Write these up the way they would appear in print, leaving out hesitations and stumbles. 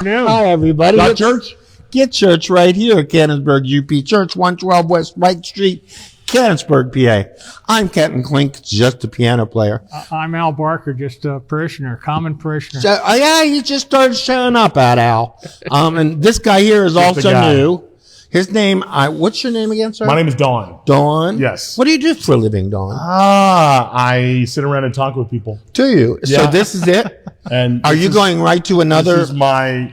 No. Hi, everybody. Got church? Get church right here at Canonsburg UP Church, 112 West Wright Street, Canonsburg, PA. I'm Kenton Klink, just a piano player. I'm Al Barker, just a parishioner, common parishioner. So, yeah, he just started showing up at Al. And this guy here is Just a also guy. new. His name, what's your name again, sir? My name is Dawn. Dawn? Yes. What do you do for a living, Dawn? I sit around and talk with people. Do you? Yeah. So this is it? And Are you going right to another? This is my,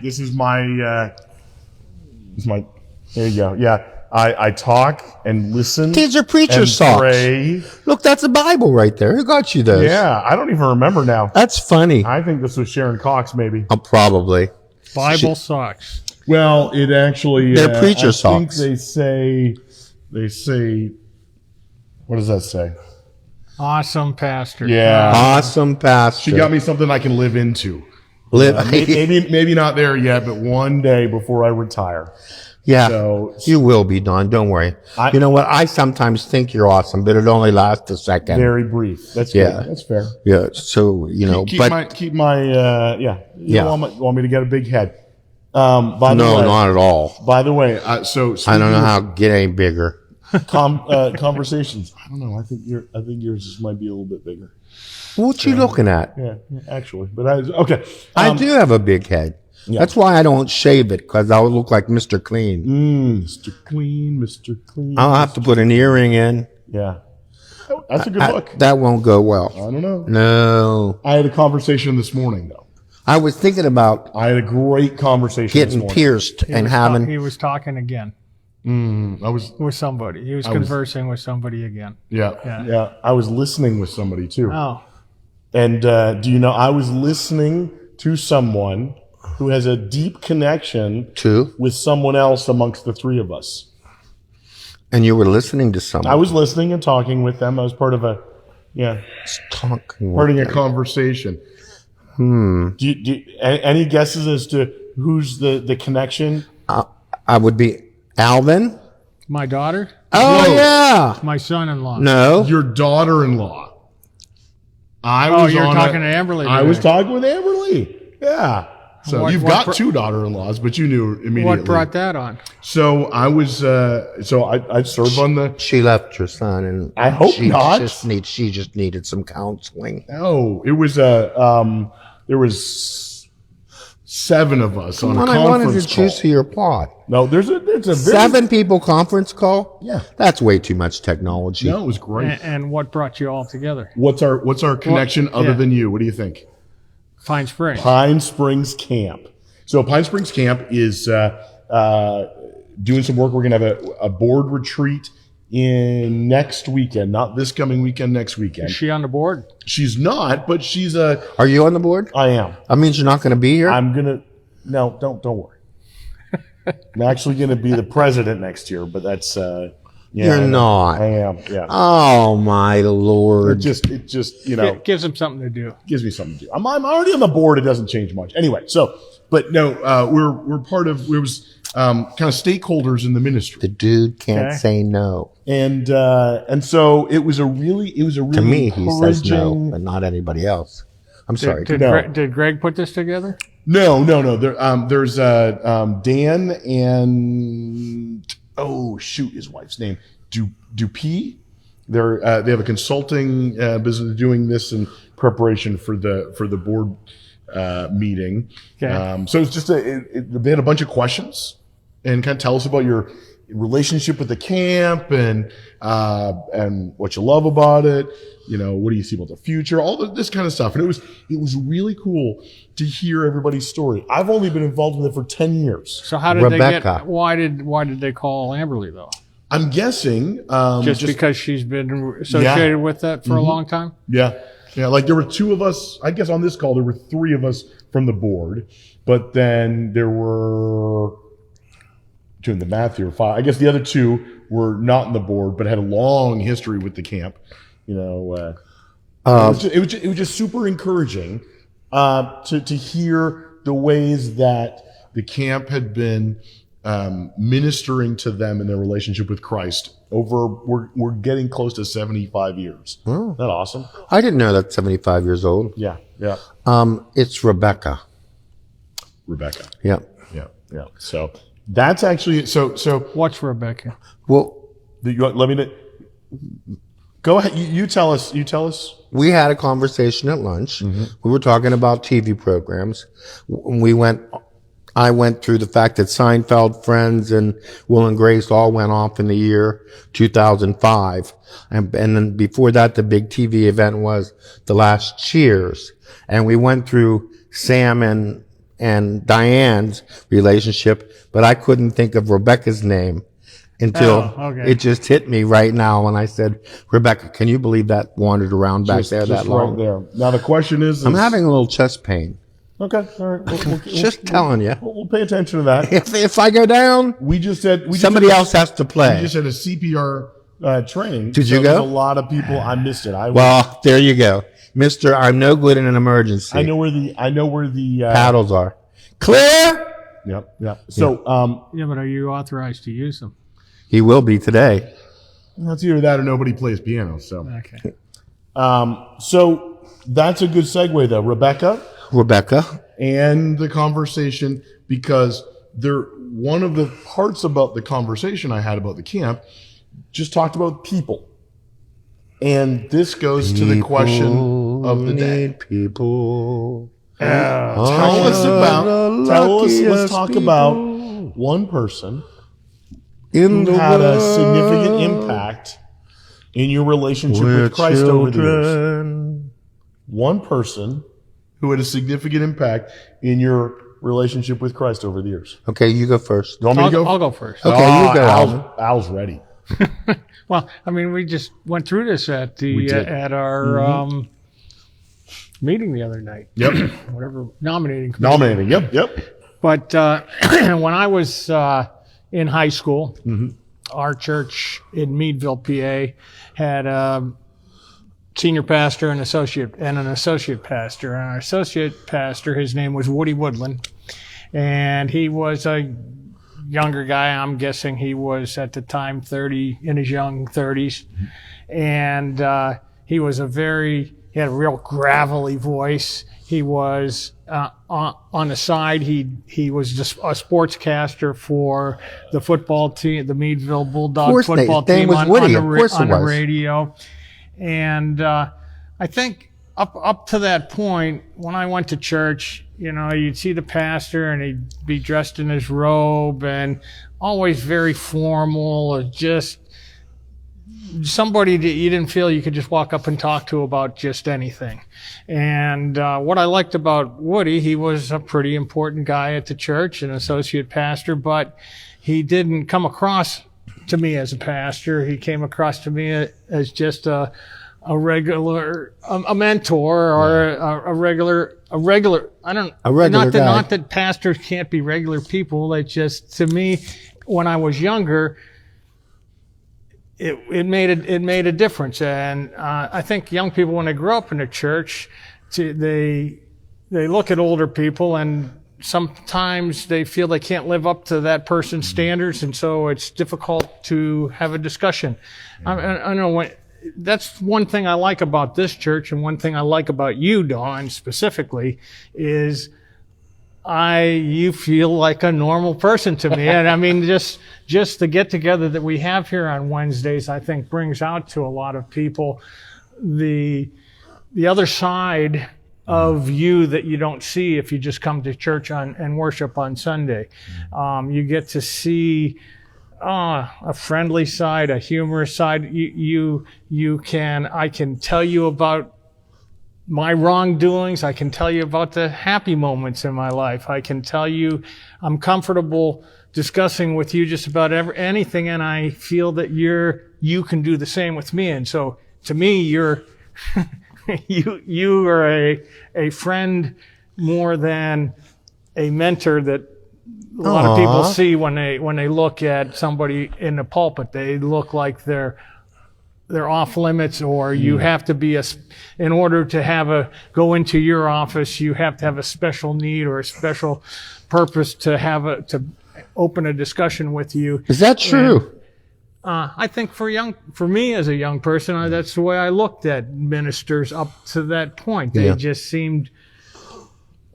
there you go. Yeah. I talk and listen. These are preacher and socks. pray. Look, that's a Bible right there. Who got you those? Yeah. I don't even remember now. That's funny. I think this was Sharon Cox, maybe. Probably. Bible socks. Well, it actually. They're preacher I socks. think they say, what does that say? Awesome pastor. Yeah. Awesome pastor. She got me something I can live into. Live. Maybe not there yet, but one day before I retire. Yeah, So- you will be, Don. Don't worry. You know what? I sometimes think you're awesome, but it only lasts a second. Very brief. That's Yeah. good. That's fair. Yeah. So Keep my yeah. You Yeah. don't want me to get a big head. By the no, way, not at all. By the way, so I don't know how to get any bigger. conversations. I don't know. I think yours just might be a little bit bigger. What you looking at? Yeah, actually. But okay. I do have a big head. Yeah. That's why I don't shave it, because I would look like Mr. Clean. Mr. Clean, Mr. Clean. I'll have to put an earring in. Yeah. That's a good look. That won't go well. I don't know. No. I had a conversation this morning, though. I was thinking about I had a great conversation this getting morning. pierced and having. He was talking again I was with somebody. He was conversing with somebody again. yeah. I was listening with somebody too. Oh, And do you know, I was listening to someone who has a deep connection Two. with someone else amongst the three of us. And you were listening to someone. I was listening and talking with them. I was part of a conversation. Any guesses as to who's the connection? I would be Alvin. my daughter, Oh, No. yeah. my son-in-law. No. Your daughter-in-law. You're talking to Amberly I today. was talking with Amberly. Yeah. So What- you've what got two daughter-in-laws, but you knew immediately. What brought that on? So I was. I served on the. She left her son, and I hope she not. She just needed some counseling. No, it was there was 7 of us on a When I wanted conference to call. choose your plot. No, it's a very, 7 people conference call. Yeah. That's way too much technology. No, it was great. And what brought you all together? What's our connection other yeah. than you? What do you think? Pine Springs. Pine Springs Camp. So Pine Springs Camp is doing some work. We're going to have a board retreat in next weekend, not this coming weekend, next weekend. Is she on the board? She's not, but she's a. Are you on the board? I am. That means you're not going to be here. I'm gonna. No, don't worry. I'm actually going to be the president next year, but that's. Yeah, You're not. I am. Yeah. Oh my Lord! It just It gives him something to do. gives me something to do. I'm already on the board. It doesn't change much anyway. So, but no, we're part of. We was kind of stakeholders in the ministry. The dude can't Okay. say no. And so it was a really To me, he says no, encouraging- but not anybody else. I'm sorry. Did, No. did Greg put this together? No. There's Dan and his wife's name Dupee. They have a consulting business doing this in preparation for the board meeting. Okay. So it's just they had a bunch of questions and kind of tell us about your relationship with the camp and what you love about it. You know, what do you see about the future? All this kind of stuff. And it was really cool to hear everybody's story. I've only been involved with it for 10 years. So how did they Rebecca. get? Why did they call Amberly though? I'm guessing Just because she's been associated with that for a long time. Yeah. Like there were 2 of us. I guess on this call there were 3 of us from the board, but then there were doing the math here 5. I guess the other 2 were not on the board, but had a long history with the camp. You know, it was just super encouraging to hear the ways that the camp had been ministering to them in their relationship with Christ over. We're getting close to 75 years. Oh. Isn't that awesome? I didn't know that's 75 years old. Yeah. It's Rebecca. Rebecca. Yeah. Yeah. So that's actually so. What's Rebecca? Well, Let me go ahead. You tell us. You tell us. we had a conversation at lunch. Mm-hmm. We were talking about TV programs. I went through the fact that Seinfeld, Friends, and Will and Grace all went off in the year 2005. And then before that, the big TV event was The Last Cheers. And we went through Sam and Diane's relationship, but I couldn't think of Rebecca's name until okay. it just hit me right now when I said, Rebecca, can you believe that wandered around back there that long? Right there. Now the question is, I'm having a little chest pain. Okay, all right. Just telling you. We'll pay attention to that. If I go down, somebody else has to play. We just had a CPR training. Did you go? There's a lot of people. I missed it. Well, there you go, Mister. I'm no good in an emergency. I know where the paddles are. Clear. Yep. So Yeah, but are you authorized to use them? He will be today. it's either that or nobody plays piano. So Okay. so that's a good segue though, Rebecca, and the conversation, because one of the parts about the conversation I had about the camp just talked about people. And this goes to the question of the day. People. Let's talk about one person who had a significant impact in your relationship with Christ over the years. One person who had a significant impact in your relationship with Christ over the years. Okay, you go first. You want me to go? I'll go first. Okay, you go. Al's ready. Well, I mean, we just went through this at our meeting the other night. Yep. Whatever, nominating committee. Yep. But when I was in high school, our church in Meadville, PA, had a senior pastor and an associate pastor. And our associate pastor, his name was Woody Woodland, and he was a younger guy. I'm guessing he was at the time in his young 30s, and he had a real gravelly voice. He was on the side. He was just a sportscaster for the football team, the Meadville Bulldog football team on the radio. And I think up to that point, when I went to church, you'd see the pastor and he'd be dressed in his robe and always very formal, or just somebody that you didn't feel you could just walk up and talk to about just anything. And what I liked about Woody, he was a pretty important guy at the church, an associate pastor, but he didn't come across to me as a pastor. He came across to me as just a mentor, or a regular guy. Not that pastors can't be regular people. It just, to me, when I was younger, it made a difference. And I think young people, when they grow up in a church, they look at older people, and sometimes they feel they can't live up to that person's standards, and so it's difficult to have a discussion. I know that's one thing I like about this church, and one thing I like about you, Dawn, specifically, is you feel like a normal person to me. And I mean, just the get together that we have here on Wednesdays, I think brings out to a lot of people the other side of you that you don't see if you just come to church and worship on Sunday. You get to see a friendly side, a humorous side. I can tell you about my wrongdoings. I can tell you about the happy moments in my life. I can tell you I'm comfortable discussing with you just about anything, and I feel that you can do the same with me. And so to me, you're you are a friend more than a mentor that a lot of people see when they look at somebody in the pulpit. They look like they're off limits, or you have to be in order to go into your office, you have to have a special need or a special purpose to open a discussion with you. Is that true? And, I think for me as a young person, that's the way I looked at ministers up to that point. They just seemed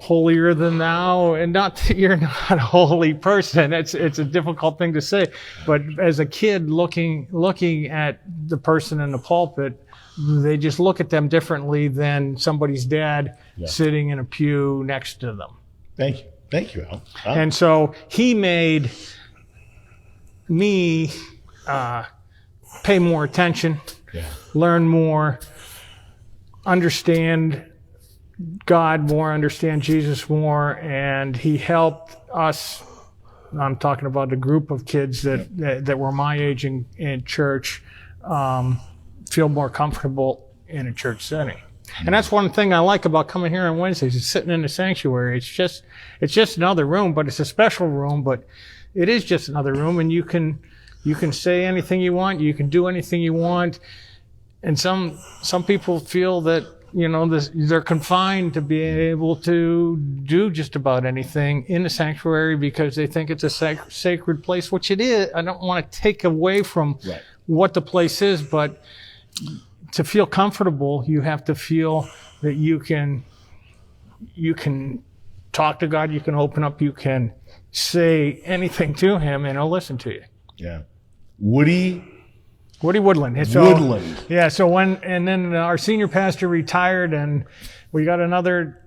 holier than thou, and not that you're not a holy person. It's a difficult thing to say, but as a kid looking at the person in the pulpit, they just look at them differently than somebody's dad sitting in a pew next to them. Thank you, Al. And so he made me pay more attention, learn more, understand God more, understand Jesus more, and he helped us. I'm talking about the group of kids that were my age in church, feel more comfortable in a church setting. And that's one thing I like about coming here on Wednesdays, is sitting in the sanctuary. It's just another room, but it's a special room, but it is just another room, and you can say anything you want, you can do anything you want. And some people feel that, they're confined to being able to do just about anything in the sanctuary because they think it's a sacred place, which it is. I don't want to take away from what the place is, but to feel comfortable, you have to feel that you can talk to God, you can open up, you can say anything to him, and he'll listen to you. Yeah. Woody Woodland. Woodland. Yeah. So then our senior pastor retired, and we got another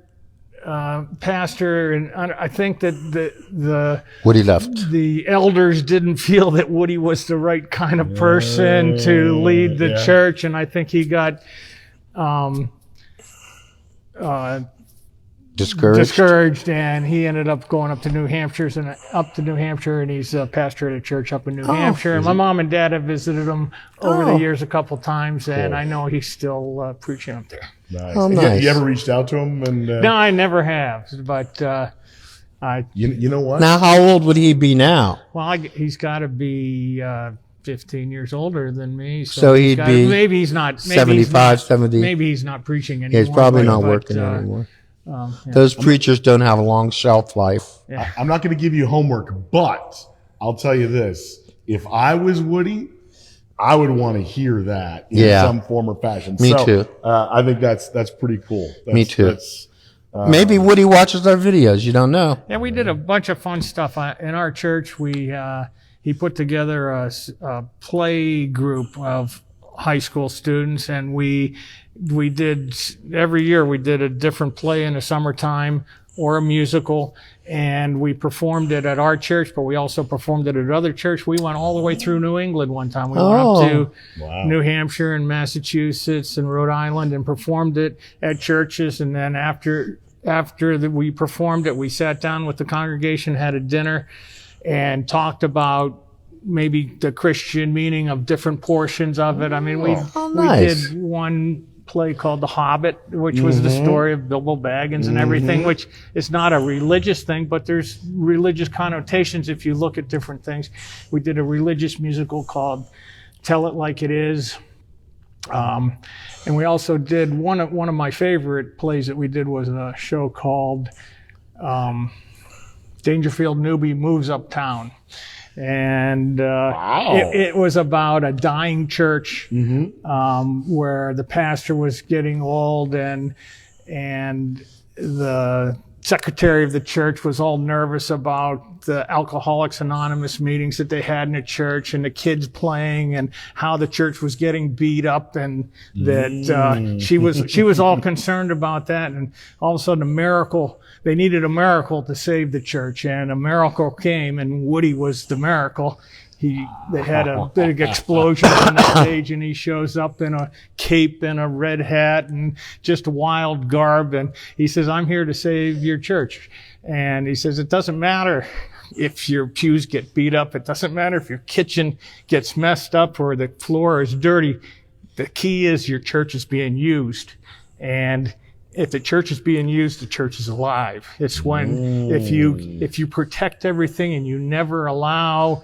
pastor, and I think that Woody left. The elders didn't feel that Woody was the right kind of person to lead the church, and I think he got discouraged, and he ended up going up to New Hampshire, and he's a pastor at a church up in New Hampshire. And my mom and dad have visited him over the years a couple times, and I know he's still preaching up there. Nice. Oh, nice. You ever reached out to him? And no, I never have, but you know what? Now, how old would he be now? Well, he's got to be 15 years older than me. So he'd be maybe he's not 75, 70. Maybe he's not preaching anymore. Yeah, he's probably not working anymore. Those preachers don't have a long shelf life. Yeah. I'm not going to give you homework, but I'll tell you this. If I was Woody, I would want to hear that in some form or fashion. Me too. I think that's pretty cool. Me too. Maybe Woody watches our videos. You don't know. Yeah, we did a bunch of fun stuff in our church. He put together a play group of high school students, and we did every year we did a different play in the summertime or a musical, and we performed it at our church, but we also performed it at other church. We went all the way through New England one time. We went up to New Hampshire and Massachusetts and Rhode Island and performed it at churches. And then after we performed it, we sat down with the congregation, had a dinner, and talked about maybe the Christian meaning of different portions of it. I mean, we did one play called The Hobbit, which was the story of Bilbo Baggins and everything, which is not a religious thing, but there's religious connotations if you look at different things. We did a religious musical called Tell It Like It Is. And we also did one of my favorite plays that we did was a show called Dangerfield Newbie Moves Uptown. And it was about a dying church where the pastor was getting old, and the secretary of the church was all nervous about the Alcoholics Anonymous meetings that they had in the church, and the kids playing, and how the church was getting beat up, and that she was all concerned about that. And all of a sudden, they needed a miracle to save the church, and a miracle came, and Woody was the miracle. They had a big explosion on the stage, and he shows up in a cape and a red hat and just wild garb, and he says, "I'm here to save your church." And he says, "It doesn't matter if your pews get beat up. It doesn't matter if your kitchen gets messed up or the floor is dirty. The key is your church is being used. And if the church is being used, the church is alive." It's when if you protect everything and you never allow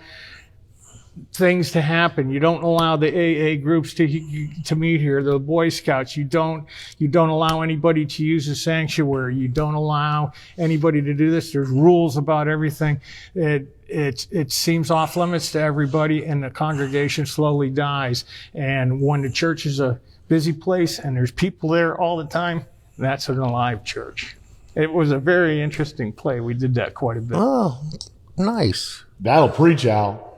things to happen, you don't allow the AA groups to meet here, the Boy Scouts, you don't allow anybody to use the sanctuary, you don't allow anybody to do this. There's rules about everything. It seems off limits to everybody, and the congregation slowly dies. And when the church is a busy place and there's people there all the time, that's an alive church. It was a very interesting play. We did that quite a bit. Oh, nice. That'll preach, Al.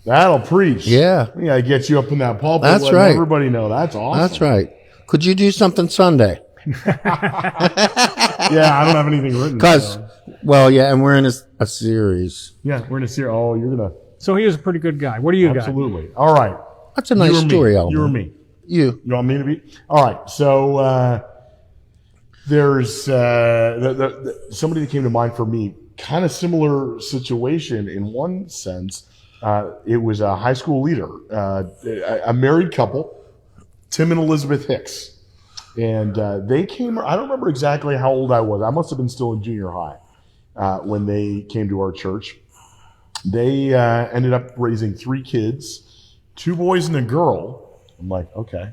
That'll preach. Yeah. We gotta get you up in that pulpit. That's letting right. Everybody know. That's awesome. That's right. Could you do something Sunday? Yeah, I don't have anything written. Because, so. well, yeah, and we're in a series. Yeah, we're in a series. Oh, you're gonna So he was a pretty good guy. What do you got? absolutely. All right. That's a nice story, Elmer. You or me? You. You want me to be? All right. So there's somebody that came to mind for me. Kind of similar situation in one sense. It was a high school leader, a married couple, Tim and Elizabeth Hicks. And they came, I don't remember exactly how old I was. I must have been still in junior high when they came to our church. They ended up raising 3 kids, 2 boys and a girl. I'm like, okay,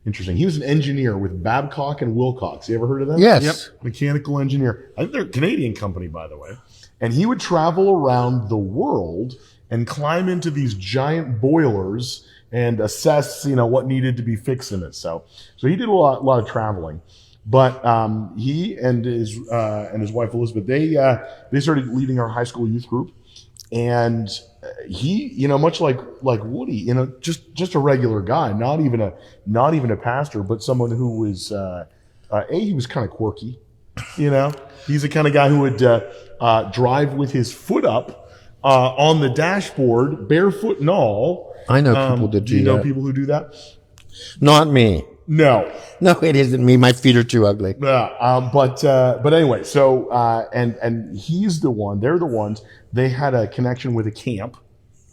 interesting. He was an engineer with Babcock and Wilcox. You ever heard of them? Yes. Yep. Mechanical engineer. I think they're a Canadian company, by the way. And he would travel around the world and climb into these giant boilers and assess, what needed to be fixed in it. So he did a lot of traveling. But he and his wife Elizabeth, they started leading our high school youth group, and he, much like Woody, just a regular guy, not even a pastor, but someone who was he was kind of quirky. He's the kind of guy who would drive with his foot up on the dashboard, barefoot and all. I know people that do you know that. people who do that? Not me. No. No, it isn't me. My feet are too ugly. But anyway, so and he's the one. They're the ones. They had a connection with a camp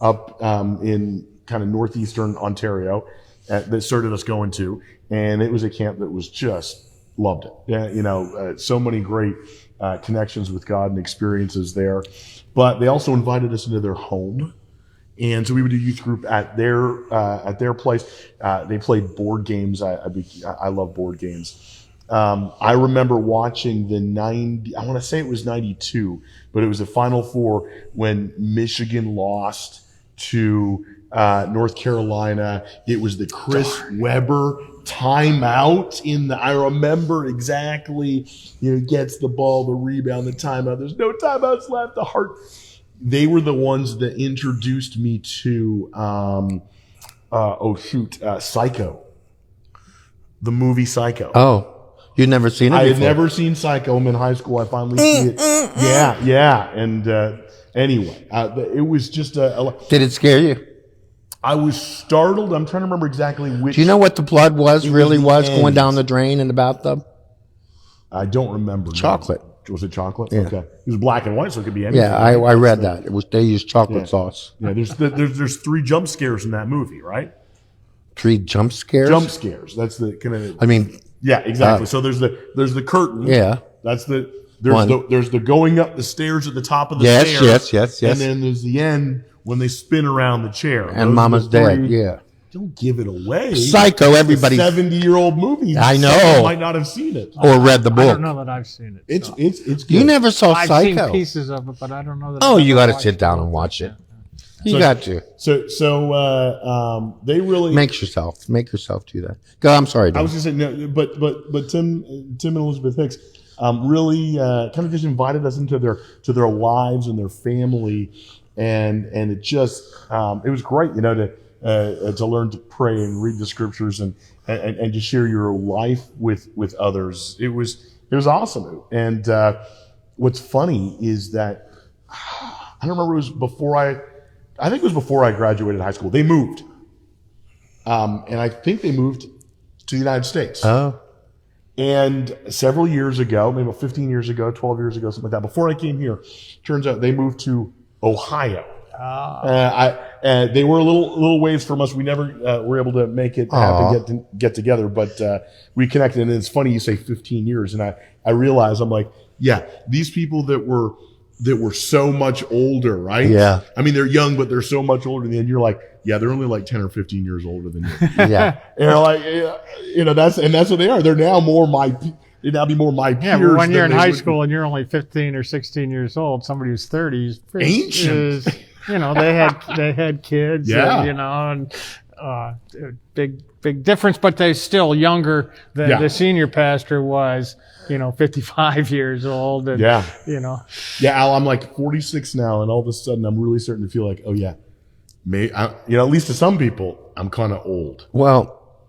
up in kind of northeastern Ontario that started us going to, and it was a camp that was just loved it. Yeah, so many great connections with God and experiences there. But they also invited us into their home. And so we would do youth group at their place. They played board games. I love board games. I remember watching I want to say it was 92, but it was the Final Four when Michigan lost to North Carolina. It was the Chris Webber timeout I remember exactly, gets the ball, the rebound, the timeout. There's no timeouts left. The heart. They were the ones that introduced me to, Psycho, the movie Psycho. Oh, you'd never seen it I before? had never seen Psycho. I'm in high school. I finally see it. Yeah. And anyway, it was just Did it scare you? I was startled. I'm trying to remember exactly which. Do you know what the blood was It really was was the going end. down the drain in the bathtub? I don't remember. Chocolate. Was it chocolate? Yeah. Okay. It was black and white, so it could be anything. Yeah, I read that. It was they used chocolate sauce. Yeah, there's 3 jump scares in that movie, right? 3 jump scares. Jump scares. That's the kind of. I mean, Yeah, exactly. So there's the curtain. yeah. That's there's One. there's the going up the stairs at the top of the Yes, stairs. yes. And then there's the end when they spin around the chair. And Mama's dead. Yeah. Don't give it away. Psycho. Everybody 70-year-old movie. I know. Someone might not have seen it. or read the I book. don't know that I've seen it. It's so. it's good. You never saw I've Psycho. seen pieces of it, but I don't know that. Oh, I've you ever got to watched sit down and watch it. You So- got to. So they really. Make yourself do that. Go. I'm sorry. I Dave. was just saying, no, but Tim and Elizabeth Hicks really kind of just invited us into their lives and their family, and it just it was great, to learn to pray and read the scriptures and to share your life with others. It was awesome. And what's funny is that I don't remember, it was before I think it was before I graduated high school. They moved, and I think they moved to the United States. Oh. And several years ago, maybe about 15 years ago, 12 years ago, something like that, before I came here, turns out they moved to Ohio. They were a little ways from us. We never were able to make it happen, get together, but we connected. And it's funny you say 15 years, and I realize, I'm like, yeah, these people that were so much older, right? Yeah. I mean, they're young, but they're so much older. And then you're like, yeah, they're only like 10 or 15 years older than you. Yeah. And they're like, that's what they are. They're now they'd now be more my peers. Yeah, but when you're in than they high would be. school and you're only 15 or 16 years old, somebody who's 30 is Ancient. they had kids. Yeah. And big big difference, but they're still younger than Yeah. the senior pastor was, 55 years old. And, Yeah. Yeah, Al, I'm like 46 now, and all of a sudden I'm really starting to feel like, oh yeah, at least to some people, I'm kind of old,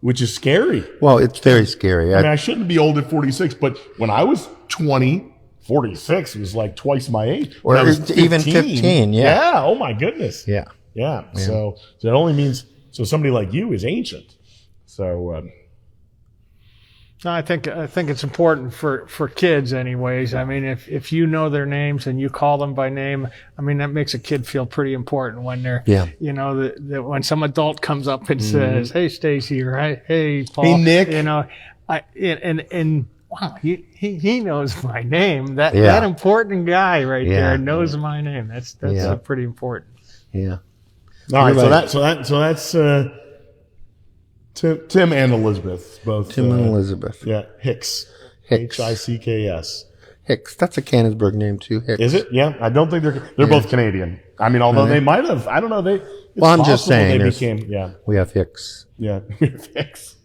which is scary. Well, it's very scary. I mean, I shouldn't be old at 46, but when I was 20, 46 was like twice my age. Or When I was even 15, yeah. Yeah. Oh my goodness. Yeah. Yeah. So that only means somebody like you is ancient. So No, I think it's important for kids, anyways. I mean, if you know their names and you call them by name, I mean that makes a kid feel pretty important when they're, that when some adult comes up and says, "Hey, Stacy," or "Hey, Paul," Hey, Nick. and wow, he knows my name. That important guy right there knows my name. That's pretty important. Yeah. all right. Right. So that's Tim and Elizabeth both. Tim and Elizabeth. Yeah. Hicks. Hicks. Hicks. Hicks. That's a Canonsburg name too. Hicks. Is it? Yeah. I don't think they're both Canadian. I mean, although they might have. I don't know. Well, I'm just saying. They became. Yeah. We have Hicks. Yeah. Hicks.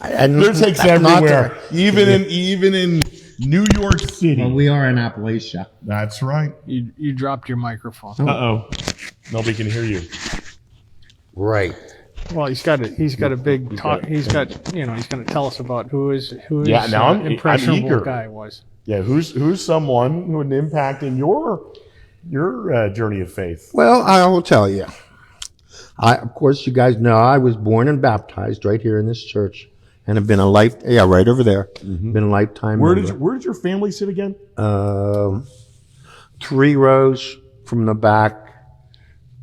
There's Hicks everywhere, even in New York City. Well, we are in Appalachia. That's right. You dropped your microphone. Uh-oh. Nobody can hear you. Right. Well, he's got a big talk. He's got he's going to tell us about who his now I'm impressionable eager. guy was. Yeah, who's someone who had an impact in your journey of faith? Well, I will tell you. Of course, you guys know I was born and baptized right here in this church, and have been right over there. Been a lifetime. Where member. did your family sit again? 3 rows from the back,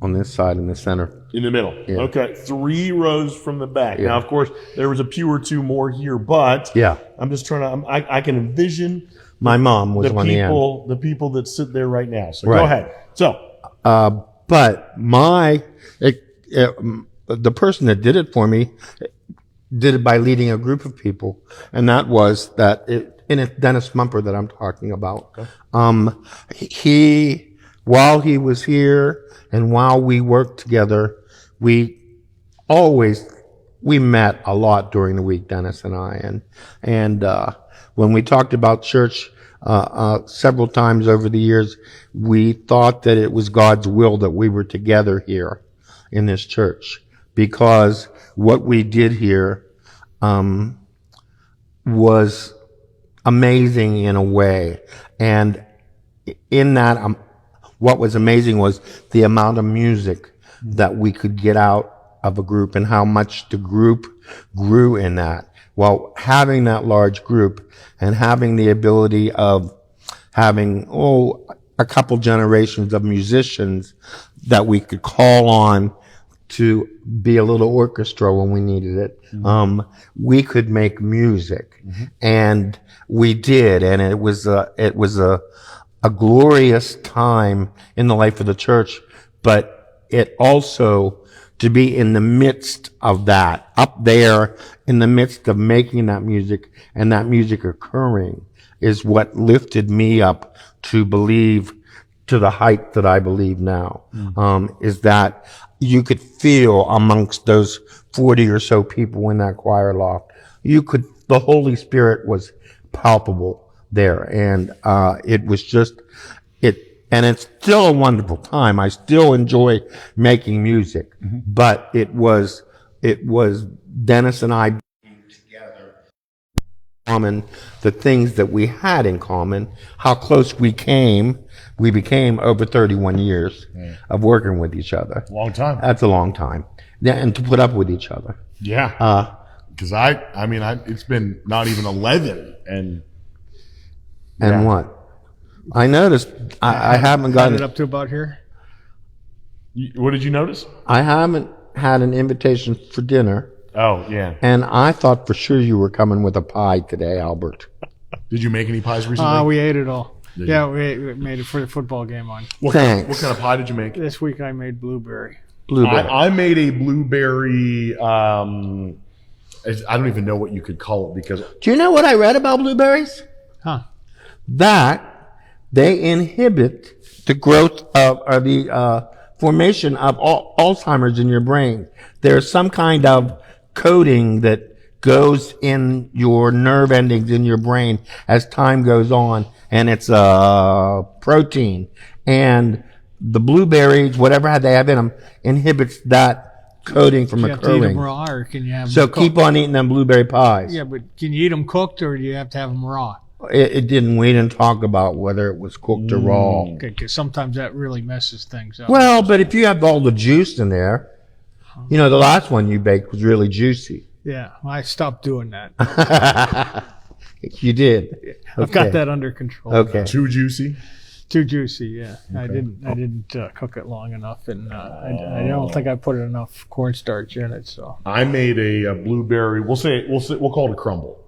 on this side in the center. In the middle. Yeah. Okay, 3 rows from the back. Yeah. Now, of course, there was a pew or two more here, but Yeah. I'm just trying to. I can envision My mom was the on the end. the people that sit there right now. So Right. go ahead. So But the person that did it for me did it by leading a group of people, and that was Dennis Mumper that I'm talking about. Okay. While he was here and while we worked together, we met a lot during the week, Dennis and I, and when we talked about church several times over the years, we thought that it was God's will that we were together here in this church, because what we did here was amazing in a way. And in that, what was amazing was the amount of music that we could get out of a group and how much the group grew in that. Well, having that large group and having the ability of having, a couple generations of musicians that we could call on to be a little orchestra when we needed it. We could make music, and we did, and it was a glorious time in the life of the church. But it also, to be in the midst of that, up there in the midst of making that music and that music occurring, is what lifted me up to believe to the height that I believe now. Is that you could feel amongst those 40 or so people in that choir loft, the Holy Spirit was palpable there. And it was just, and it's still a wonderful time. I still enjoy making music, but it was Dennis and I being together, common, the things that we had in common, how close we became over 31 years of working with each other. long time. That's a long time. Yeah, and to put up with each other. Yeah. Because it's been not even 11, and What? I noticed I haven't Got gotten it up to about here. what did you notice? I haven't had an invitation for dinner, Oh yeah. and I thought for sure you were coming with a pie today, Albert. Did you make any pies recently? We ate it all. Did Yeah, we made it for the football game on. what Thanks. what kind of pie did you make? This week I made blueberry. Blueberry. I made a blueberry. I don't even know what you could call it, because Do you know what I read about blueberries? Huh. That they inhibit the growth of, or the formation of Alzheimer's in your brain. There's some kind of coating that goes in your nerve endings in your brain as time goes on, and it's a protein. And the blueberries, whatever they have in them, inhibits that coating from You have to eat occurring. them raw, or can you have So them cooked? keep on eating them blueberry pies. Yeah, but can you eat them cooked, or do you have to have them raw? It didn't. We didn't talk about whether it was cooked or raw. Okay, because sometimes that really messes things up. Well, but if you have all the juice in there, the last one you baked was really juicy. Yeah, I stopped doing that. You did. I've got that under control. Okay. Too juicy. Too juicy, yeah. I didn't cook it long enough, and I don't think I put enough cornstarch in it. So I made a blueberry. We'll call it a crumble.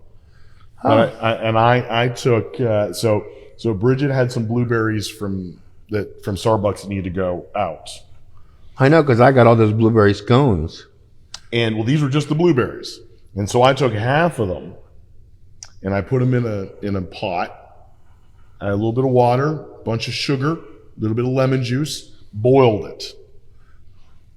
But I took so Bridget had some blueberries from Starbucks that needed to go out. I know, because I got all those blueberry scones. And well, these were just the blueberries. And so I took half of them and I put them in a pot. I had a little bit of water, a bunch of sugar, a little bit of lemon juice, boiled it.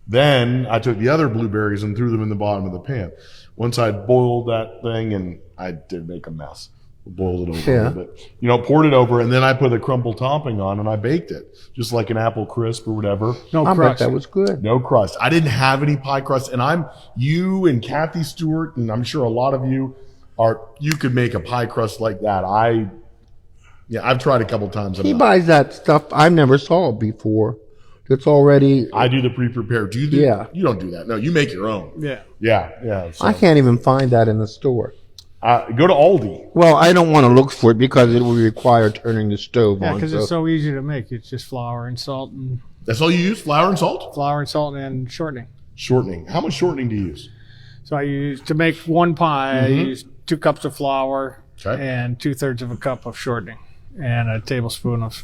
Then I took the other blueberries and threw them in the bottom of the pan. Once I'd boiled that thing, and I did make a mess. Boiled it over a little bit. Poured it over, and then I put the crumble topping on and I baked it. Just like an apple crisp or whatever. no I bet crust. that was good. No crust. I didn't have any pie crust, and you and Kathy Stewart, and I'm sure a lot of you could make a pie crust like that. I've tried a couple times. He buys that stuff. I've never saw it before. It's already. I do the pre-prepared. Do you do? Yeah. You don't do that. No, you make your own. Yeah. Yeah. So, I can't even find that in the store. go to Aldi. Well, I don't want to look for it because it will require turning the stove Yeah, on. because it's so easy to make. It's just flour and salt and That's all you use? Flour and salt? shortening. Shortening. How much shortening do you use? So I use, to make one pie, I use 2 cups of flour Okay. and 2/3 of a cup of shortening, and a teaspoon of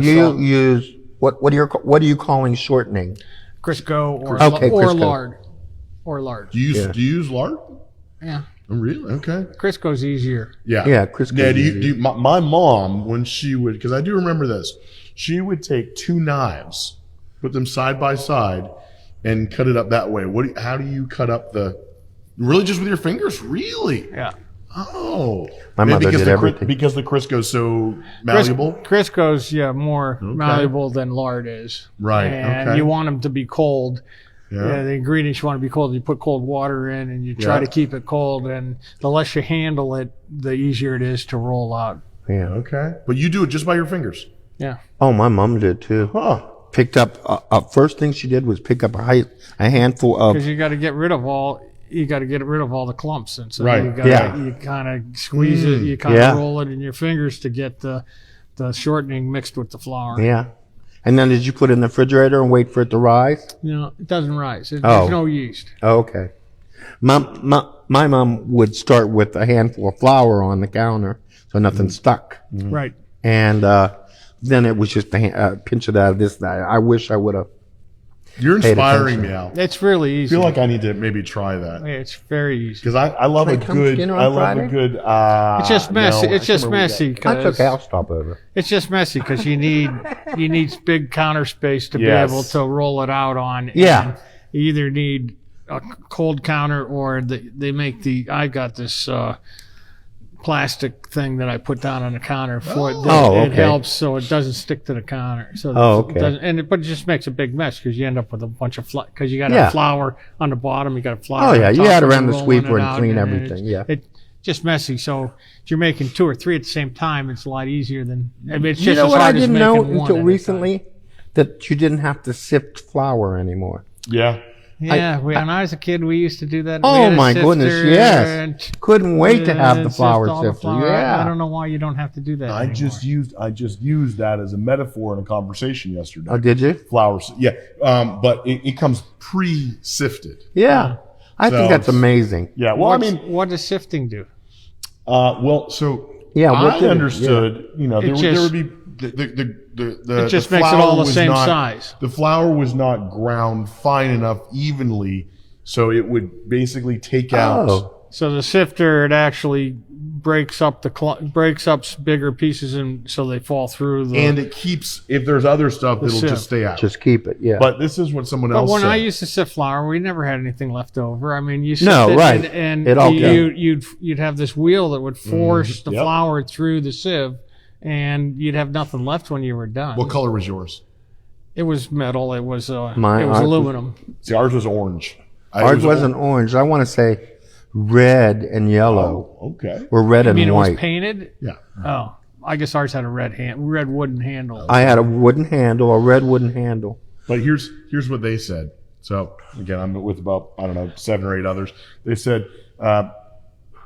you salt. use what are you calling shortening? Crisco or Crisco. lard. Or lard. Do you use lard? Yeah. Oh, really? Okay. Crisco's easier. Yeah. Yeah, Crisco Yeah, is my mom, when she would, because I do remember this, she would take 2 knives, put them side by side, and cut it up that way. How do you cut up really just with your fingers? Really? Yeah. Oh. My mother did everything. Because the Crisco's so malleable? Crisco's, more malleable than lard is. Right, And okay. you want them to be cold. Yeah. The ingredients you want to be cold. You put cold water in, and you try to keep it cold. And the less you handle it, the easier it is to roll out. Yeah. Okay. But you do it just by your fingers? Yeah. Oh, my mom did too. Huh. Picked up. First thing she did was pick up a handful of. Because you got to get rid of all the clumps, and so Right. you kind of squeeze it, you kind of Yeah. roll it in your fingers to get the shortening mixed with the flour. Yeah. And then did you put it in the refrigerator and wait for it to rise? It doesn't rise. Oh. There's no yeast. Oh, okay. My mom would start with a handful of flour on the counter so nothing stuck. Right. And then it was just a pinch of that, this, that. I wish I would have. You're Paid inspiring me, attention. Al. It's really I easy. feel like I need to maybe try that. Yeah, it's very easy. Because I love Can I come to dinner on I love Friday? a good, It's just messy. no, It's just I can't remember messy. That's okay. I'll stop over. It's just messy because you need big counter space to Yes. be able to roll it out on. Yeah. And you either need a cold counter or they make I got this plastic thing that I put down on the counter for it. Oh, It okay. helps so it doesn't stick to the counter. So Oh, it okay. doesn't, but it just makes a big mess because you end up with a bunch of because you got Yeah. flour on the bottom, you got flour. Oh, on yeah. the You top, had and around the rolling sweeper it and out, clean and everything, yeah. It's just messy. So if you're making 2 or 3 at the same time, it's a lot easier than. I mean, it's just You know as what I hard as didn't making know one until at a recently? That you didn't have to sift flour anymore. Yeah. Yeah, when I was a kid, we used to do that. Oh, We had a my goodness, sifter yes. and- Couldn't wait to have the sift flour all the sifter. flour. Yeah. I don't know why you don't have to do that I anymore. just used that as a metaphor in a conversation yesterday. Oh, did you? Flowers. Yeah. But it comes pre-sifted. Yeah. I So think that's it's- amazing. Yeah. Well, what does sifting do? So Yeah, what I did it? understood, there just- would be the It just the makes it flour all the was same not- size. The flour was not ground fine enough evenly, so it would basically take out. Oh. So the sifter, it actually breaks up bigger pieces, and so they fall through the. And it keeps, if there's other stuff, it'll sieve. just stay out. Just keep it. Yeah. But this is what someone But else when said. I used to sift flour, we never had anything left over. I mean, you sift No, it right. and It all you'd have this wheel that would force the Yep. flour through the sieve, and you'd have nothing left when you were done. What color was yours? It was metal. It was Ours aluminum. See, ours was orange. Ours wasn't orange. I want to say red and yellow, Oh, okay. or red I and mean, it white. was painted. Yeah. Oh, I guess ours had a red wooden handle. I had a wooden handle, a red wooden handle. But here's what they said. So again, I'm with about, I don't know, 7 or 8 others. They said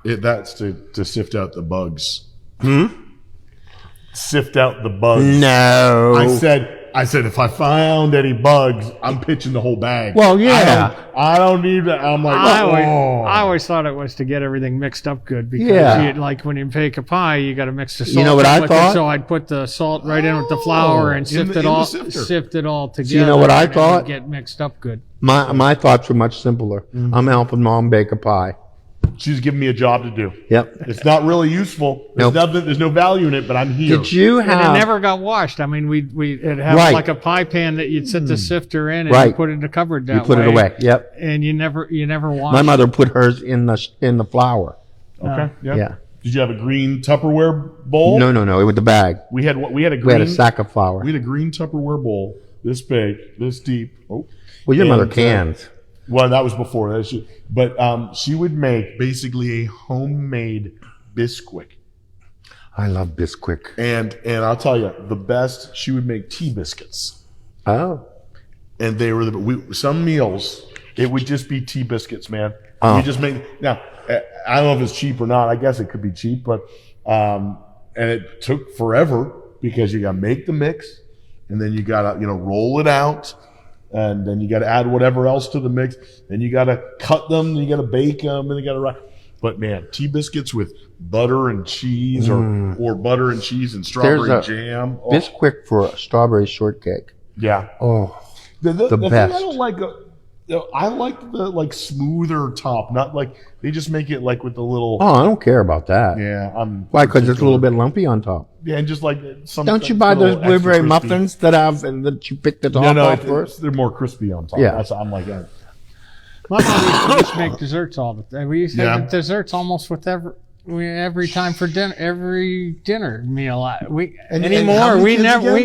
that's to sift out the bugs. Sift out the bugs. No. I said if I found any bugs, I'm pitching the whole bag. Well, yeah. I don't need that. I'm like, I always thought it was to get everything mixed up good because Yeah. like when you bake a pie, you got to mix the salt. You know what in I with thought? It, so I'd put the salt right in with the flour and in the sifter. sift it all together. you know what I and it would thought? get mixed up good. My thoughts were much simpler. I'm helping mom bake a pie. she's giving me a job to do. Yep. It's not really useful. There's Nope. nothing. There's no value in it, but I'm here. Did you And have? it never got washed. I mean, it'd have Right. like a pie pan that you'd set the sifter in and Right. you put it in the cupboard that you put way. it away. Yep. And you never washed My mother put hers in the flour. Okay. Yeah. Did you have a green Tupperware bowl? No. It was the bag. We had a We green. had a sack of flour. We had a green Tupperware bowl, this big, this deep. Oh. Well, your mother And, cans. Well, that was before that. But she would make basically a homemade Bisquick. I love Bisquick. And I'll tell you, the best, she would make tea biscuits. Oh. And they were some meals, it would just be tea biscuits, man. Oh. You just make, now, I don't know if it's cheap or not. I guess it could be cheap, but, and it took forever because you got to make the mix and then you got to, roll it out. And then you got to add whatever else to the mix. Then you got to cut them. Then you got to bake them. And you got to But man, tea biscuits with butter and cheese, or butter and cheese and strawberry There's a jam. Oh, Bisquick for a strawberry shortcake. yeah. Oh. The thing best. I don't like, I like the smoother top, not like they just make it like with the little. Oh, I don't care about that. Yeah, Why? Because it's a little bit lumpy on top. Yeah, and just like some. Don't you buy those little extra blueberry crispy. muffins that you pick the top No, off first? they're more crispy on top. Yeah. That's, I'm like, My mom used to just make desserts all the time. We used to Yeah. have desserts almost with every time for dinner, every dinner meal. And Anymore, how many we kids never,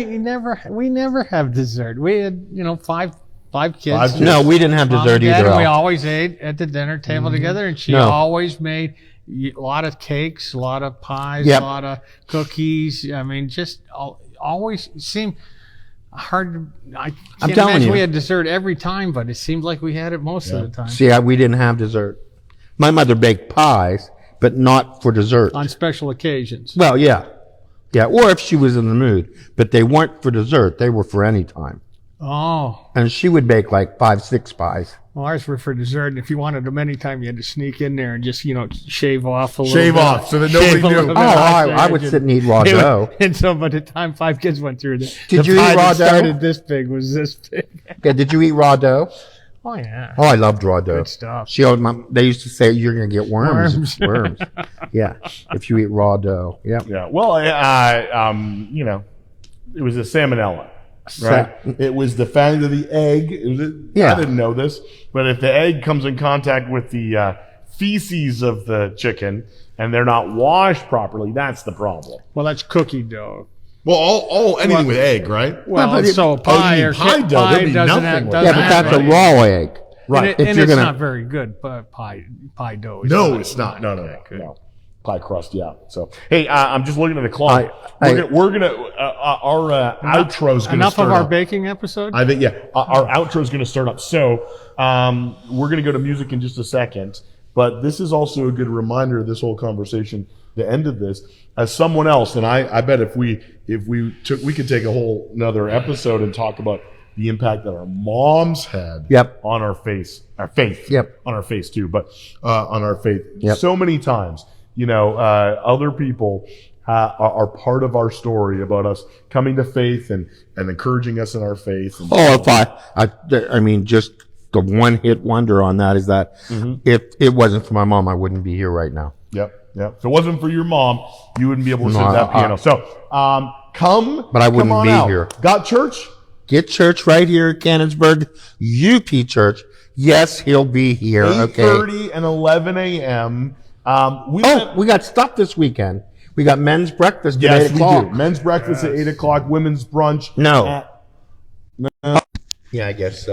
again? we never have dessert. We had, five kids. Five kids. No, we didn't have Mom dessert and Dad, either. and we Al. always ate at the dinner table together, and she No. always made a lot of cakes, a lot of pies, Yep. a lot of cookies. I mean, just always seemed hard. I can't telling imagine you. we had dessert every time, but it seemed like we had it most of the time. See, we didn't have dessert. My mother baked pies, but not for dessert. On special occasions. Well, yeah. Yeah, or if she was in the mood. But they weren't for dessert. They were for any time. Oh, And she would bake like 5-6 pies. well, ours were for dessert, and if you wanted them anytime, you had to sneak in there and just, shave off a little Shave bit. off so that nobody Shave a knew. little Oh, bit off I the would edge sit and eat raw It would- dough. And so by the time 5 kids went through Did the you eat pie raw that dough? started this big was this big. Yeah, did you eat raw dough? Oh, yeah. Oh, I loved raw dough. Good stuff. They used to say you're going to get worms. Worms. Yeah, if you eat raw dough. Yeah. Yeah. Well, it was a salmonella, right? It was the fatting of the egg. Yeah. I didn't know this, but if the egg comes in contact with the feces of the chicken and they're not washed properly, that's the problem. Well, that's cookie dough. Well, anything with egg, right? Well, but so pie you or mean pie dough, pie there'd be doesn't nothing have, with doesn't Yeah, but have that's a any- raw egg. Right. And, If you're it's gonna- not very good, but pie dough. Is No, not- it's not. No. good. No. Pie crust, yeah. So, hey, I'm just looking at the clock. I- We're gonna our outro's gonna Enough start of our up. baking episode. I think, yeah, our outro is going to start up. So we're going to go to music in just a second. But this is also a good reminder of this whole conversation, the end of this, as someone else. And I bet if we could take a whole another episode and talk about the impact that our moms had Yep. on our faith, Yep. on our face too, but on our faith. Yep. So many times, other people are part of our story about us coming to faith and encouraging us in our faith. And Oh, I mean, just the one hit wonder on that is that if it wasn't for my mom, I wouldn't be here right now. Yep. Yep. If it wasn't for your mom, you wouldn't be able to sit No, at that piano. So, come. But I wouldn't come on be out. here. Got church? Get church right here at Canonsburg, UP Church. Yes, he'll be here. Okay. 8:30 and 11 a.m. We got stuff this weekend. We got men's breakfast at Yes, 8 we o'clock. do. Men's breakfast at 8 o'clock. Women's brunch. No. Yeah, I guess so.